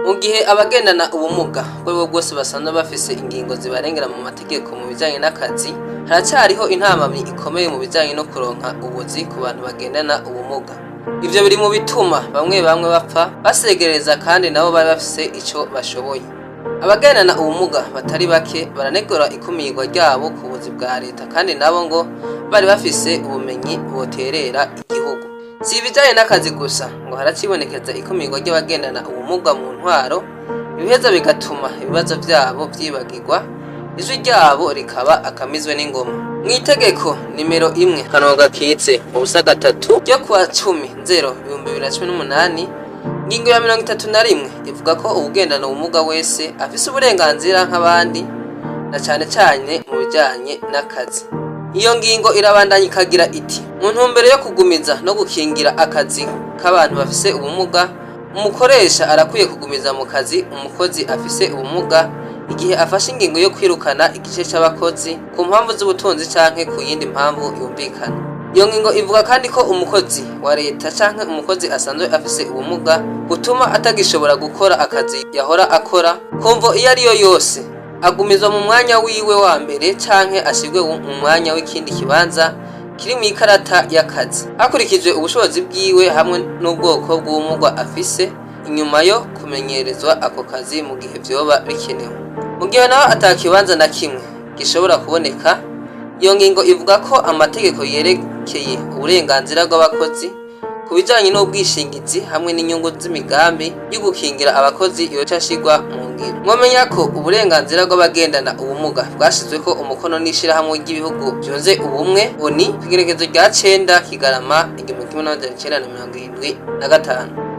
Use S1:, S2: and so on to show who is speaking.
S1: Mu gihe abagendana ubumuga bwo bwose basanzwe bafise ingingo zibarengera mu mategeko mu bijanye n'akazi, haracariho intamamyi ikomeye mu bijanye no kuronka ubuzi ku bantu bagendana ubumuga. Ivyo biri mu bituma bamwe bapfa basegereza kandi nabo bari bafise ico bashoboye. Abagendana ubumuga batari bake baranegura ikumirwa ryabo ku buzi bwa leta kandi nabo ngo bari bafise ubumenyi boterera igihugu. Si ibijanye n'akazi gusa ngo haracibonekeza ikumirwa ry'abagendana ubumuga mu ntwaro, ibiheza bigatuma ibibazo vyabo vyibagirwa, ijwi ryabo rikaba akamizwe n'ingoma. Mw'itegeko nimero 1 Kanoga Kitse mu busa 3 ryo kuwa 10/2018 ingingo ya 31 ivuga ko ubugendana ubumuga wese afise uburenganzira nk'abandi na cane cane mu bijanye n'akazi. Iyo ngingo irabandanya ikagira iti: mu ntumbero yo kugumiza no gukingira akazi k'abantu bafise ubumuga, umukoresha arakwiye kugumiza mu kazi umukozi afise ubumuga igihe afashe ingingo yo kwirukana igice c'abakozi ku mpamvu z'ubutunzi canke ku yindi mpamvu yumvikana. Iyo ngingo ivuga kandi ko umukozi wa leta canke umukozi asanzwe afise ubumuga butuma atagishobora gukora akazi yahora akora kumvo iyo ariyo yose, agumizwa mu mwanya wiwe wa mbere canke ashirwe mu mwanya w'ikindi kibanza kiri mu ikarata y'akazi hakurikijwe ubushobozi bwiwe hamwe n'ubwoko bw'ubumuga afise, inyuma yo kumenyerezwa ako kazi mu gihe vyoba bikenewe. Mu gihe naho atakibanza na kimwe gishobora kuboneka, iyo ngingo ivuga ko amategeko yerekeye uburenganzira bw'abakozi ku bijanye n'ubwishingizi hamwe n'inyungu z'imigambi yo gukingira abakozi yoca ashirwa mu ngiro. Mwomenya ko uburenganzira bw'abagendana ubumuga bwashizweko umukono n'ishirahamwe ry'ibihugu byunze ubumwe ONU kw'igerekezo rya 9 Kigarama 1975.